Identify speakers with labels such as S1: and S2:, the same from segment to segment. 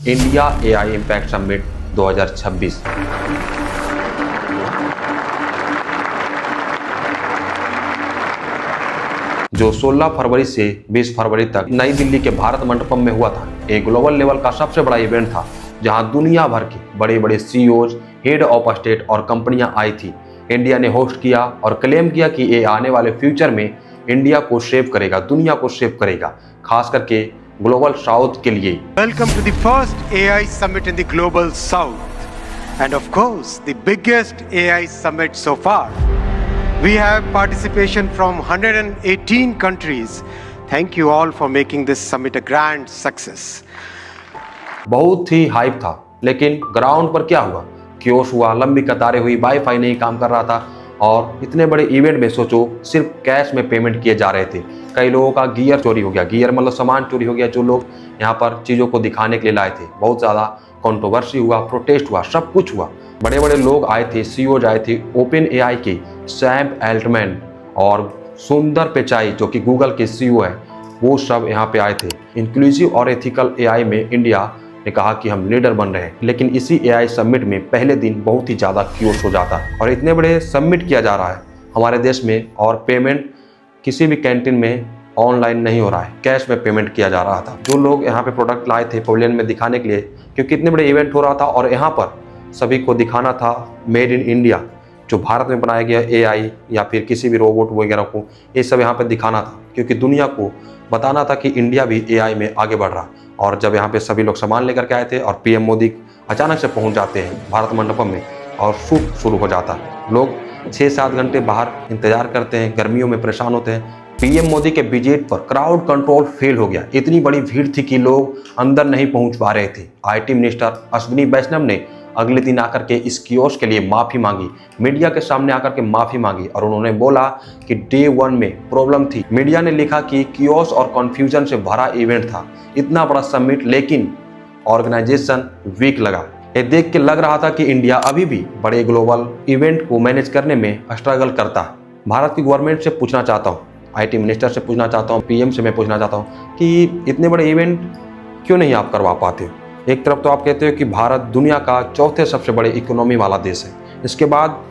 S1: India AI impact summit 2026। जो 16 फरवरी से 20 फरवरी तक नई दिल्ली के भारत मंडपम में हुआ था, एक ग्लोबल लेवल का सबसे बड़ा इवेंट था जहां दुनिया भर के बड़े बड़े सीईओज, हेड ऑफ स्टेट और कंपनियां आई थी। इंडिया ने होस्ट किया और क्लेम किया कि ये आने वाले फ्यूचर में इंडिया को शेप करेगा, दुनिया को शेप करेगा, खास करके ग्लोबल साउथ के लिए।
S2: Welcome to the first AI summit in the global south, and of course the biggest AI summit so far. We have participation from 118 countries. Thank you all for making this summit a grand success.
S1: बहुत ही hype था, लेकिन ground पर क्या हुआ? Chaos हुआ, लंबी कतारें हुई, वाईफाई नहीं काम कर रहा था और इतने बड़े इवेंट में सोचो सिर्फ कैश में पेमेंट किए जा रहे थे। कई लोगों का गियर चोरी हो गया, गियर मतलब सामान चोरी हो गया जो लोग यहाँ पर चीज़ों को दिखाने के लिए लाए थे। बहुत ज़्यादा कंट्रोवर्सी हुआ, प्रोटेस्ट हुआ, सब कुछ हुआ। बड़े बड़े लोग आए थे, सीईओज आए थे, ओपन एआई के सैम एल्टमैन और सुंदर पिचाई जो कि गूगल के सीईओ है, वो सब यहाँ पे आए थे। इंक्लूसिव और एथिकल एआई में इंडिया ने कहा कि हम लीडर बन रहे हैं। लेकिन इसी एआई समिट में पहले दिन बहुत ही ज़्यादा क्यूस हो जाता और इतने बड़े समिट किया जा रहा है हमारे देश में, और पेमेंट किसी भी कैंटीन में ऑनलाइन नहीं हो रहा है, कैश में पेमेंट किया जा रहा था। जो लोग यहाँ पे प्रोडक्ट लाए थे पवेलियन में दिखाने के लिए, क्योंकि इतने बड़े इवेंट हो रहा था और यहाँ पर सभी को दिखाना था मेड इन इंडिया, जो भारत में बनाया गया एआई या फिर किसी भी रोबोट वगैरह को, ये सब यहाँ पे दिखाना था, क्योंकि दुनिया को बताना था कि इंडिया भी एआई में आगे बढ़ रहा। और जब यहाँ पे सभी लोग सामान लेकर के आए थे और पीएम मोदी अचानक से पहुँच जाते हैं भारत मंडपम में और शूट शुरू हो जाता है। लोग 6-7 घंटे बाहर इंतजार करते हैं, गर्मियों में परेशान होते हैं। पीएम मोदी के विजिट पर क्राउड कंट्रोल फेल हो गया। इतनी बड़ी भीड़ थी कि लोग अंदर नहीं पहुंच पा रहे थे। आईटी मिनिस्टर अश्विनी वैष्णव ने अगले दिन आकर के इस कियोस्क के लिए माफ़ी मांगी, मीडिया के सामने आकर के माफ़ी मांगी और उन्होंने बोला कि डे 1 में प्रॉब्लम थी। मीडिया ने लिखा कि कियोस्क और कन्फ्यूजन से भरा इवेंट था, इतना बड़ा समिट, लेकिन ऑर्गेनाइजेशन वीक लगा। ये देख के लग रहा था कि इंडिया अभी भी बड़े ग्लोबल इवेंट को मैनेज करने में स्ट्रगल करता है। भारत की गवर्नमेंट से पूछना चाहता हूँ, आईटी मिनिस्टर से पूछना चाहता हूँ, पीएम से मैं पूछना चाहता हूँ कि इतने बड़े इवेंट क्यों नहीं आप करवा पाते? एक तरफ तो आप कहते हो कि भारत दुनिया का चौथे सबसे बड़े इकोनॉमी वाला देश है, इसके बाद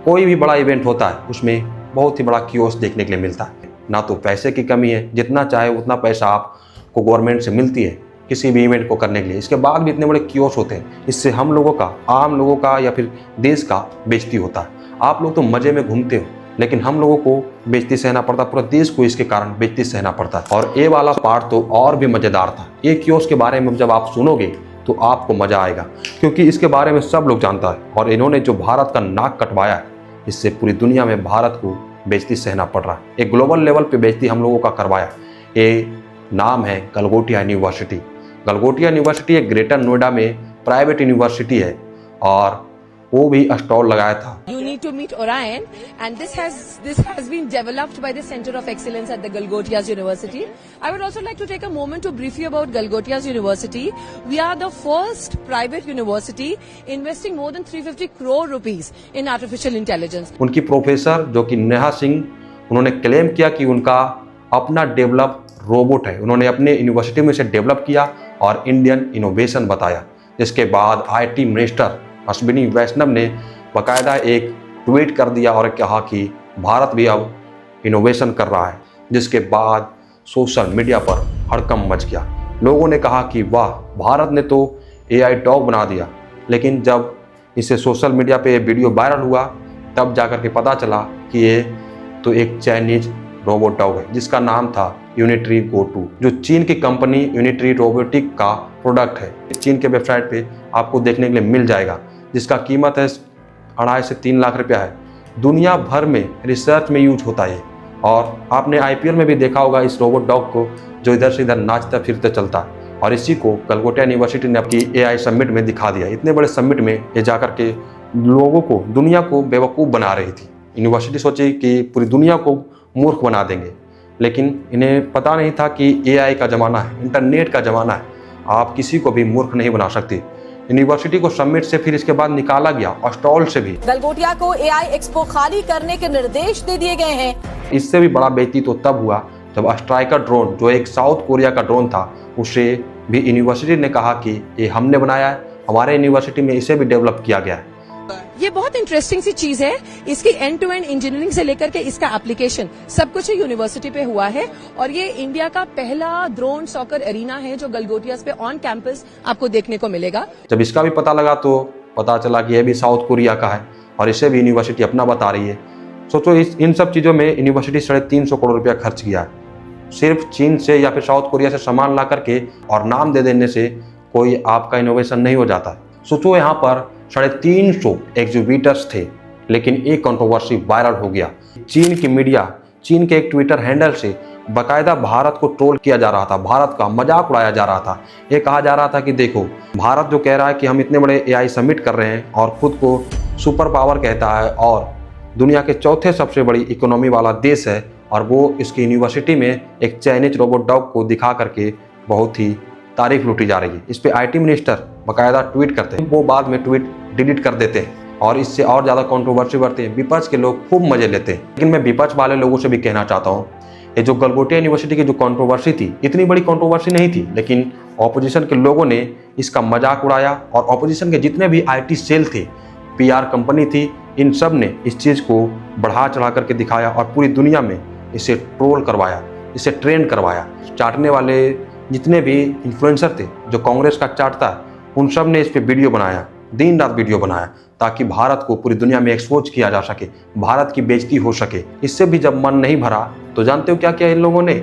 S1: कोई भी बड़ा इवेंट होता है उसमें बहुत ही बड़ा कियोस्क देखने के लिए मिलता है। ना तो पैसे की कमी है, जितना चाहे उतना पैसा आपको गवर्नमेंट से मिलती है किसी भी इवेंट को करने के लिए, इसके बाद भी इतने बड़े कियोस्क होते हैं। इससे हम लोगों का, आम लोगों का या फिर देश का बेइज्जती होता है। आप लोग तो मज़े में घूमते हो, लेकिन हम लोगों को बेइज्जती सहना पड़ता, पूरा देश को इसके कारण बेइज्जती सहना पड़ता है। और ये वाला पार्ट तो और भी मज़ेदार था। ये कियोस्क के बारे में जब आप सुनोगे तो आपको मज़ा आएगा, क्योंकि इसके बारे में सब लोग जानता है। और इन्होंने जो भारत का नाक कटवाया है, इससे पूरी दुनिया में भारत को बेइज्जती सहना पड़ रहा है। एक ग्लोबल लेवल पे बेइज्जती हम लोगों का करवाया। ये नाम है गलगोटिया यूनिवर्सिटी। गलगोटिया यूनिवर्सिटी एक ग्रेटर नोएडा में प्राइवेट यूनिवर्सिटी है और वो भी स्टॉल लगाया था।
S3: You need to meet Orion, and this has been developed by the Center of Excellence at the Galgotias University. I would also like to take a moment to brief you about Galgotias University. We are the first private university investing more than 350 crore rupees in artificial intelligence.
S1: उनकी professor जो कि नेहा सिंह, उन्होंने claim किया कि उनका अपना develop robot है, उन्होंने अपने यूनिवर्सिटी में से डेवलप किया और इंडियन इनोवेशन बताया। जिसके बाद आईटी मिनिस्टर अश्विनी वैष्णव ने बाकायदा एक ट्वीट कर दिया और कहा कि भारत भी अब इनोवेशन कर रहा है। जिसके बाद सोशल मीडिया पर हड़कंप मच गया। लोगों ने कहा कि वाह, भारत ने तो एआई डॉग बना दिया। लेकिन जब इसे सोशल मीडिया पे वीडियो वायरल हुआ, तब जाकर के पता चला कि ये तो एक चाइनीज रोबोट डॉग है जिसका नाम था यूनिटरी गो टू, जो चीन की कंपनी यूनिटरी रोबोटिक का प्रोडक्ट है। चीन के वेबसाइट पे आपको देखने के लिए मिल जाएगा, जिसका कीमत है 2.5 से 3 लाख रुपया है। दुनिया भर में रिसर्च में यूज होता है और आपने आईपीएल में भी देखा होगा इस रोबोट डॉग को, जो इधर से इधर नाचता फिरते चलता है। और इसी को गलगोटिया यूनिवर्सिटी ने अपनी एआई समिट में दिखा दिया। इतने बड़े समिट में ये जाकर के लोगों को, दुनिया को बेवकूफ़ बना रही थी। यूनिवर्सिटी सोची कि पूरी दुनिया को मूर्ख बना देंगे, लेकिन इन्हें पता नहीं था कि एआई का ज़माना है, इंटरनेट का ज़माना है, आप किसी को भी मूर्ख नहीं बना सकते। यूनिवर्सिटी को समिट से फिर इसके बाद निकाला गया, स्टॉल से भी।
S4: गलगोटिया को एआई एक्सपो खाली करने के निर्देश दे दिए गए हैं।
S1: इससे भी बड़ा बेइज्जती तो तब हुआ जब स्ट्राइकर ड्रोन, जो एक साउथ कोरिया का ड्रोन था, उसे भी यूनिवर्सिटी ने कहा कि ये हमने बनाया है, हमारे यूनिवर्सिटी में इसे भी डेवलप किया गया है।
S3: ये बहुत इंटरेस्टिंग सी चीज है। इसकी एंड टू एंड इंजीनियरिंग से लेकर के इसका एप्लीकेशन सब कुछ यूनिवर्सिटी पे हुआ है और ये इंडिया का पहला ड्रोन सॉकर एरिना है जो गलगोटियास पे ऑन कैंपस आपको देखने को मिलेगा।
S1: जब इसका भी पता लगा तो पता चला कि यह भी साउथ कोरिया का है और इसे भी यूनिवर्सिटी अपना बता रही है। सोचो इन सब चीज़ों में यूनिवर्सिटी 350 करोड़ रुपया खर्च किया है। सिर्फ चीन से या फिर साउथ कोरिया से सामान ला करके और नाम दे देने से कोई आपका इनोवेशन नहीं हो जाता। सोचो यहाँ पर 350 एग्जीबिटर्स थे, लेकिन एक कंट्रोवर्सी वायरल हो गया। चीन की मीडिया, चीन के एक ट्विटर हैंडल से बाकायदा भारत को ट्रोल किया जा रहा था, भारत का मजाक उड़ाया जा रहा था। ये कहा जा रहा था कि देखो, भारत जो कह रहा है कि हम इतने बड़े एआई समिट कर रहे हैं और खुद को सुपर पावर कहता है और दुनिया के चौथे सबसे बड़ी इकोनॉमी वाला देश है, और वो इसकी यूनिवर्सिटी में एक चाइनीज रोबोट डॉग को दिखा करके बहुत ही तारीफ लूटी जा रही है। इस पे आईटी मिनिस्टर बाकायदा ट्वीट करते हैं, वो बाद में ट्वीट डिलीट कर देते हैं और इससे और ज़्यादा कंट्रोवर्सी बढ़ती है। विपक्ष के लोग खूब मजे लेते हैं। लेकिन मैं विपक्ष वाले लोगों से भी कहना चाहता हूँ, ये जो गलगोटिया यूनिवर्सिटी की जो कंट्रोवर्सी थी, इतनी बड़ी कंट्रोवर्सी नहीं थी, लेकिन ऑपोजिशन के लोगों ने इसका मजाक उड़ाया और ऑपोजिशन के जितने भी आईटी सेल थे, पीआर कंपनी थी, इन सब ने इस चीज़ को बढ़ा चढ़ा करके दिखाया और पूरी दुनिया में इसे ट्रोल करवाया, इसे ट्रेंड करवाया। चाटने वाले जितने भी इन्फ्लुएंसर थे जो कांग्रेस का चाटता है, उन सब ने इस पे वीडियो बनाया, दिन रात वीडियो बनाया, ताकि भारत को पूरी दुनिया में एक्सपोज किया जा सके, भारत की बेइज्जती हो सके। इससे भी जब मन नहीं भरा तो जानते हो क्या किया इन लोगों ने?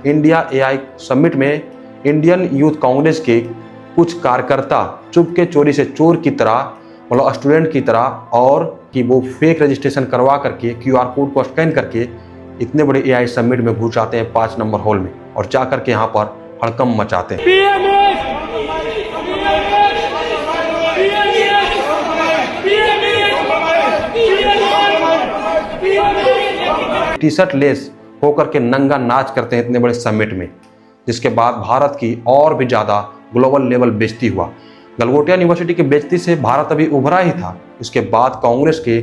S1: इंडिया एआई समिट में इंडियन यूथ कांग्रेस के कुछ कार्यकर्ता चुपके चोरी से चोर की तरह, मतलब स्टूडेंट की तरह, और कि वो फेक रजिस्ट्रेशन करवा करके क्यूआर कोड को स्कैन करके इतने बड़े एआई समिट में घुस जाते हैं 5 नंबर हॉल में और जा करके यहाँ पर हड़कंप मचाते हैं। टी शर्ट लेस होकर के नंगा नाच करते हैं इतने बड़े समिट में, जिसके बाद भारत की और भी ज़्यादा ग्लोबल लेवल बेइज्जती हुआ। गलगोटिया यूनिवर्सिटी की बेइज्जती से भारत अभी उभरा ही था, इसके बाद कांग्रेस के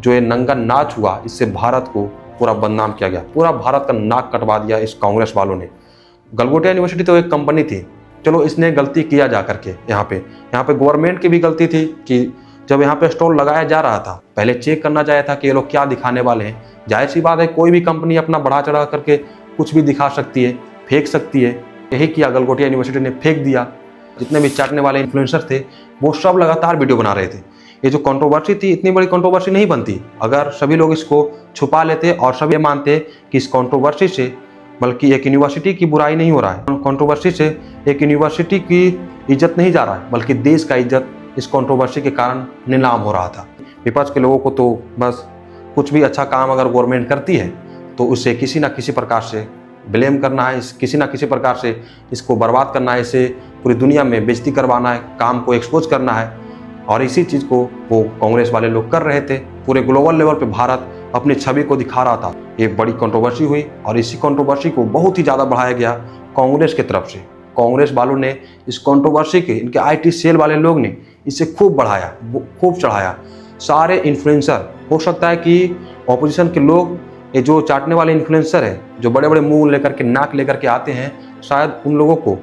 S1: जो ये नंगा नाच हुआ, इससे भारत को पूरा बदनाम किया गया, पूरा भारत का नाक कटवा दिया इस कांग्रेस वालों ने। गलगोटिया यूनिवर्सिटी तो एक कंपनी थी, चलो इसने गलती किया जा करके, यहाँ पे गवर्नमेंट की भी गलती थी कि जब यहाँ पे स्टॉल लगाया जा रहा था, पहले चेक करना चाहिए था कि ये लोग क्या दिखाने वाले हैं। जाहिर सी बात है, कोई भी कंपनी अपना बढ़ा चढ़ा करके कुछ भी दिखा सकती है, फेंक सकती है। यही किया गलगोटिया यूनिवर्सिटी ने, फेंक दिया। जितने भी चाटने वाले इन्फ्लुएंसर थे वो सब लगातार वीडियो बना रहे थे। ये जो कंट्रोवर्सी थी, इतनी बड़ी कंट्रोवर्सी नहीं बनती अगर सभी लोग इसको छुपा लेते और सभी मानते कि इस कंट्रोवर्सी से बल्कि एक यूनिवर्सिटी की बुराई नहीं हो रहा है, कंट्रोवर्सी से एक यूनिवर्सिटी की इज्जत नहीं जा रहा है, बल्कि देश का इज्जत इस कंट्रोवर्सी के कारण नीलाम हो रहा था। विपक्ष के लोगों को तो बस कुछ भी अच्छा काम अगर गवर्नमेंट करती है तो उसे किसी ना किसी प्रकार से ब्लेम करना है, किसी ना किसी प्रकार से इसको बर्बाद करना है, इसे पूरी दुनिया में बेइज्जती करवाना है, काम को एक्सपोज करना है। और इसी चीज़ को वो कांग्रेस वाले लोग कर रहे थे। पूरे ग्लोबल लेवल पे भारत अपनी छवि को दिखा रहा था। एक बड़ी कंट्रोवर्सी हुई और इसी कंट्रोवर्सी को बहुत ही ज़्यादा बढ़ाया गया कांग्रेस की तरफ से। कांग्रेस वालों ने इस कंट्रोवर्सी के, इनके आईटी सेल वाले लोग ने इसे खूब बढ़ाया, खूब चढ़ाया। सारे इन्फ्लुएंसर, हो सकता है कि ऑपोजिशन के लोग, ये जो चाटने वाले इन्फ्लुएंसर हैं, जो बड़े बड़े मुंह लेकर के, नाक लेकर के आते हैं, शायद उन लोगों को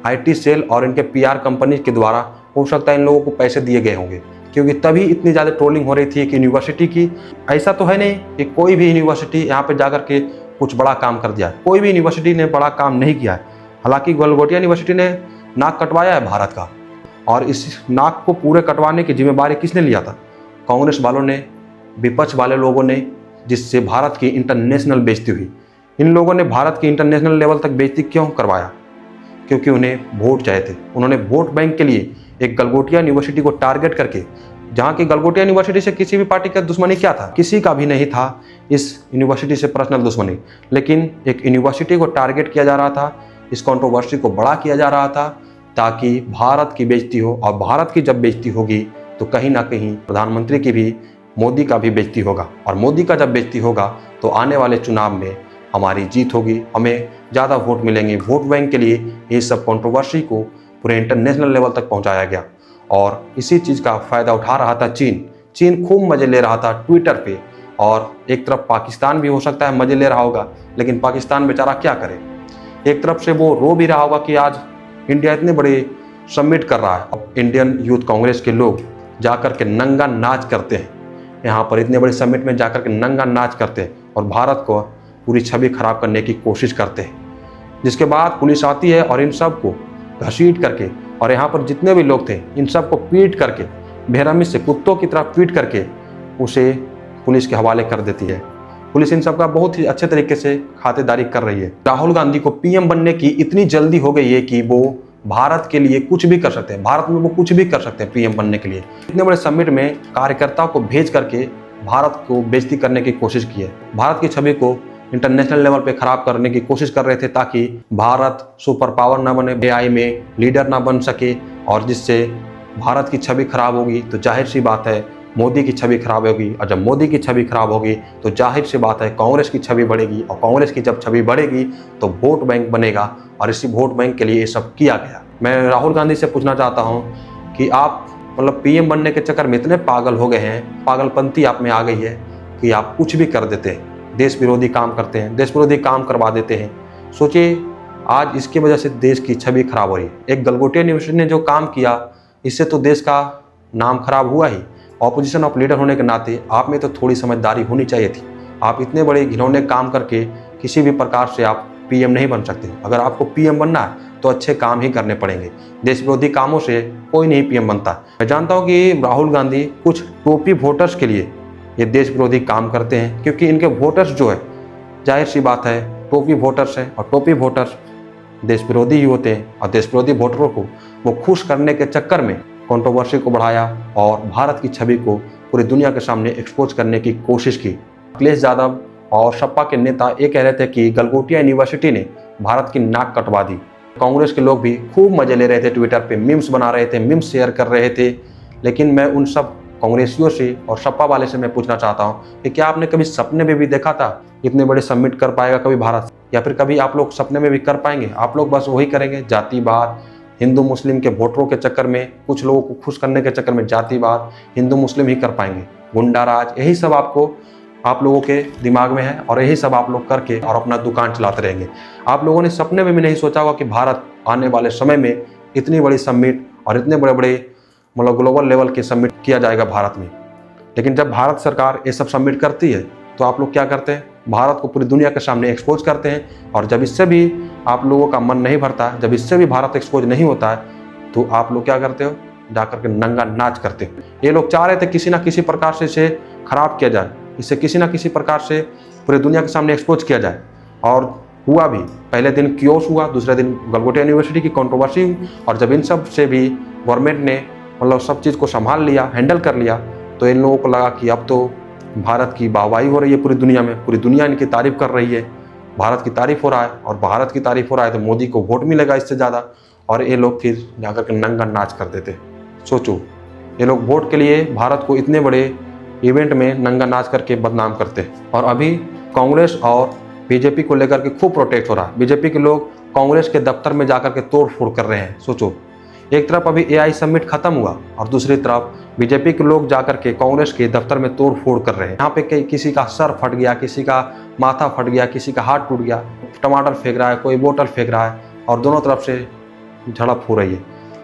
S1: आईटी सेल और इनके पीआर कंपनी के द्वारा हो सकता है इन लोगों को पैसे दिए गए होंगे, क्योंकि तभी इतनी ज़्यादा ट्रोलिंग हो रही थी कि यूनिवर्सिटी की। ऐसा तो है नहीं कि कोई भी यूनिवर्सिटी यहाँ पे जाकर के कुछ बड़ा काम कर दिया, कोई भी यूनिवर्सिटी ने बड़ा काम नहीं किया है। हालांकि गलगोटिया यूनिवर्सिटी ने नाक कटवाया है भारत का, और इस नाक को पूरे कटवाने की जिम्मेदारी किसने लिया था? कांग्रेस वालों ने, विपक्ष वाले लोगों ने, जिससे भारत की इंटरनेशनल बेइज्जती हुई। इन लोगों ने भारत की इंटरनेशनल लेवल तक बेइज्जती क्यों करवाया? क्योंकि उन्हें वोट चाहिए थे। उन्होंने वोट बैंक के लिए एक गलगोटिया यूनिवर्सिटी को टारगेट करके, जहाँ की गलगोटिया यूनिवर्सिटी से किसी भी पार्टी का दुश्मनी क्या था? किसी का भी नहीं था इस यूनिवर्सिटी से पर्सनल दुश्मनी, लेकिन एक यूनिवर्सिटी को टारगेट किया जा रहा था, इस कंट्रोवर्सी को बड़ा किया जा रहा था ताकि भारत की बेइज्जती हो। और भारत की जब बेइज्जती होगी तो कहीं ना कहीं प्रधानमंत्री की भी, मोदी का भी बेइज्जती होगा, और मोदी का जब बेइज्जती होगा तो आने वाले चुनाव में हमारी जीत होगी, हमें ज़्यादा वोट मिलेंगे। वोट बैंक के लिए ये सब कंट्रोवर्सी को पूरे इंटरनेशनल लेवल तक पहुंचाया गया, और इसी चीज़ का फ़ायदा उठा रहा था चीन खूब मज़े ले रहा था ट्विटर पे। और एक तरफ पाकिस्तान भी हो सकता है मज़े ले रहा होगा, लेकिन पाकिस्तान बेचारा क्या करे? एक तरफ से वो रो भी रहा होगा कि आज इंडिया इतने बड़े समिट कर रहा है, अब इंडियन यूथ कांग्रेस के लोग जाकर के नंगा नाच करते हैं, यहाँ पर इतने बड़े समिट में जाकर के नंगा नाच करते हैं और भारत को पूरी छवि खराब करने की कोशिश करते हैं। जिसके बाद पुलिस आती है और इन सब को घसीट करके, और यहाँ पर जितने भी लोग थे इन सब को पीट करके, बेरहमी से कुत्तों की तरह पीट करके उसे पुलिस के हवाले कर देती है। पुलिस इन सब का बहुत ही अच्छे तरीके से खातिरदारी कर रही है। राहुल गांधी को पीएम बनने की इतनी जल्दी हो गई है कि वो भारत के लिए कुछ भी कर सकते हैं, भारत में वो कुछ भी कर सकते हैं पीएम बनने के लिए। इतने बड़े समिट में कार्यकर्ताओं को भेज करके भारत को बेइज्जती करने की कोशिश की है। भारत की छवि को इंटरनेशनल लेवल पे खराब करने की कोशिश कर रहे थे ताकि भारत सुपर पावर ना बने, एआई में लीडर ना बन सके, और जिससे भारत की छवि खराब होगी तो जाहिर सी बात है मोदी की छवि खराब होगी, और जब मोदी की छवि खराब होगी तो जाहिर सी बात है कांग्रेस की छवि बढ़ेगी, और कांग्रेस की जब छवि बढ़ेगी तो वोट बैंक बनेगा, और इसी वोट बैंक के लिए ये सब किया गया। मैं राहुल गांधी से पूछना चाहता हूँ कि आप मतलब पीएम बनने के चक्कर में इतने पागल हो गए हैं, पागलपंती आप में आ गई है कि आप कुछ भी कर देते हैं, देश विरोधी काम करते हैं, देश विरोधी काम करवा देते हैं। सोचिए आज इसकी वजह से देश की छवि खराब हो रही है। एक गलगोटिया यूनिवर्सिटी ने जो काम किया इससे तो देश का नाम खराब हुआ ही। ऑपोजिशन ऑफ लीडर होने के नाते आप में तो थोड़ी समझदारी होनी चाहिए थी। आप इतने बड़े घिनौने काम करके किसी भी प्रकार से आप पीएम नहीं बन सकते। अगर आपको पीएम बनना है तो अच्छे काम ही करने पड़ेंगे, देश विरोधी कामों से कोई नहीं पीएम बनता। मैं जानता हूँ कि राहुल गांधी कुछ टोपी वोटर्स के लिए ये देश विरोधी काम करते हैं, क्योंकि इनके वोटर्स जो है जाहिर सी बात है टोपी वोटर्स हैं, और टोपी वोटर्स देश विरोधी ही होते हैं, और देश विरोधी वोटरों को वो खुश करने के चक्कर में कंट्रोवर्सी को बढ़ाया और भारत की छवि को पूरी दुनिया के सामने एक्सपोज करने की कोशिश की। अखिलेश यादव और सपा के नेता ये कह रहे थे कि गलगोटिया यूनिवर्सिटी ने भारत की नाक कटवा दी। कांग्रेस के लोग भी खूब मजे ले रहे थे, ट्विटर पे मीम्स बना रहे थे, मीम्स शेयर कर रहे थे। लेकिन मैं उन सब कांग्रेसियों से और सपा वाले से मैं पूछना चाहता हूँ कि क्या आपने कभी सपने में भी देखा था इतने बड़े समिट कर पाएगा कभी भारत, या फिर कभी आप लोग सपने में भी कर पाएंगे? आप लोग बस वही करेंगे, जातिवाद, हिंदू मुस्लिम के वोटरों के चक्कर में, कुछ लोगों को खुश करने के चक्कर में जातिवाद, हिंदू मुस्लिम ही कर पाएंगे, गुंडा राज, यही सब आप लोगों के दिमाग में है, और यही सब आप लोग करके और अपना दुकान चलाते रहेंगे। आप लोगों ने सपने में भी नहीं सोचा होगा कि भारत आने वाले समय में इतनी बड़ी समिट और इतने बड़े बड़े मतलब ग्लोबल लेवल के समिट किया जाएगा भारत में। लेकिन जब भारत सरकार ये सब समिट करती है तो आप लोग क्या करते हैं? भारत को पूरी दुनिया के सामने एक्सपोज करते हैं, और जब इससे भी आप लोगों का मन नहीं भरता, जब इससे भी भारत एक्सपोज नहीं होता है तो आप लोग क्या करते हो? जाकर के नंगा नाच करते हो। ये लोग चाह रहे थे किसी ना किसी प्रकार से इसे खराब किया जाए, इसे किसी ना किसी प्रकार से पूरी दुनिया के सामने एक्सपोज किया जाए, और हुआ भी। पहले दिन क्योस हुआ, दूसरे दिन गलगोटिया यूनिवर्सिटी की कंट्रोवर्सी हुई, और जब इन सब से भी गवर्नमेंट ने मतलब सब चीज़ को संभाल लिया, हैंडल कर लिया, तो इन लोगों को लगा कि अब तो भारत की वाहवाही हो रही है पूरी दुनिया में, पूरी दुनिया इनकी तारीफ कर रही है, भारत की तारीफ हो रहा है, और भारत की तारीफ हो रहा है तो मोदी को वोट मिलेगा इससे ज़्यादा, और ये लोग फिर जाकर के नंगा नाच कर देते। सोचो, ये लोग वोट के लिए भारत को इतने बड़े इवेंट में नंगा नाच करके बदनाम करते हैं। और अभी कांग्रेस और बीजेपी को लेकर के खूब प्रोटेस्ट हो रहा है। बीजेपी के लोग कांग्रेस के दफ्तर में जाकर के तोड़ फोड़ कर रहे हैं। सोचो, एक तरफ अभी एआई समिट खत्म हुआ और दूसरी तरफ बीजेपी के लोग जाकर के कांग्रेस के दफ्तर में तोड़ फोड़ कर रहे हैं। यहाँ पे किसी का सर फट गया, किसी का माथा फट गया, किसी का हाथ टूट गया, टमाटर फेंक रहा है, कोई बोतल फेंक रहा है, और दोनों तरफ से झड़प हो रही है।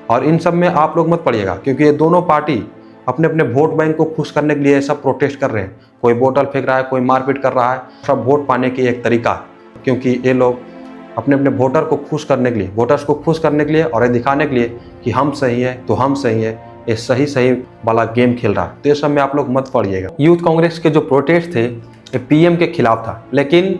S1: और इन सब में आप लोग मत पड़िएगा, क्योंकि ये दोनों पार्टी अपने अपने वोट बैंक को खुश करने के लिए सब प्रोटेस्ट कर रहे हैं। कोई बोतल फेंक रहा है, कोई मारपीट कर रहा है, सब वोट पाने की एक तरीका है। क्योंकि ये लोग अपने अपने वोटर को खुश करने के लिए, वोटर्स को खुश करने के लिए और ये दिखाने के लिए कि हम सही है तो हम सही है, ये सही वाला गेम खेल रहा है। तो ये सब में आप लोग मत पड़िएगा। यूथ कांग्रेस के जो प्रोटेस्ट थे ये पीएम के खिलाफ था, लेकिन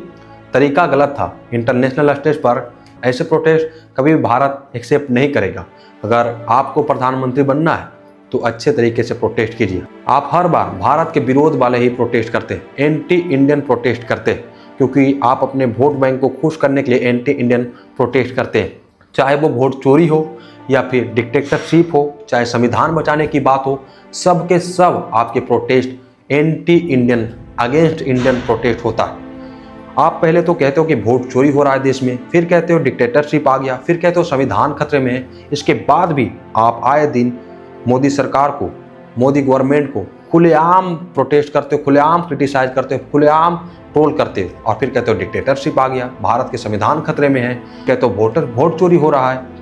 S1: तरीका गलत था। इंटरनेशनल स्टेज पर ऐसे प्रोटेस्ट कभी भी भारत एक्सेप्ट नहीं करेगा। अगर आपको प्रधानमंत्री बनना है तो अच्छे तरीके से प्रोटेस्ट कीजिए। आप हर बार भारत के विरोध वाले ही प्रोटेस्ट करते हैं, एंटी इंडियन प्रोटेस्ट करते हैं, क्योंकि आप अपने वोट बैंक को खुश करने के लिए एंटी इंडियन प्रोटेस्ट करते हैं। चाहे वो वोट चोरी हो या फिर डिक्टेटरशिप हो, चाहे संविधान बचाने की बात हो, सब के सब आपके protest anti Indian, against Indian protest होता है। आप पहले तो कहते हो कि वोट चोरी हो रहा है देश में, फिर कहते हो डिक्टेटरशिप आ गया, फिर कहते हो संविधान खतरे में है। इसके बाद भी आप आए दिन मोदी सरकार को, मोदी गवर्नमेंट को खुलेआम प्रोटेस्ट करते हो, खुलेआम क्रिटिसाइज करते हो, खुलेआम ट्रोल करते हो, और फिर कहते हो डिक्टेटरशिप आ गया, भारत के संविधान खतरे में है, कहते हो वोट चोरी हो रहा है।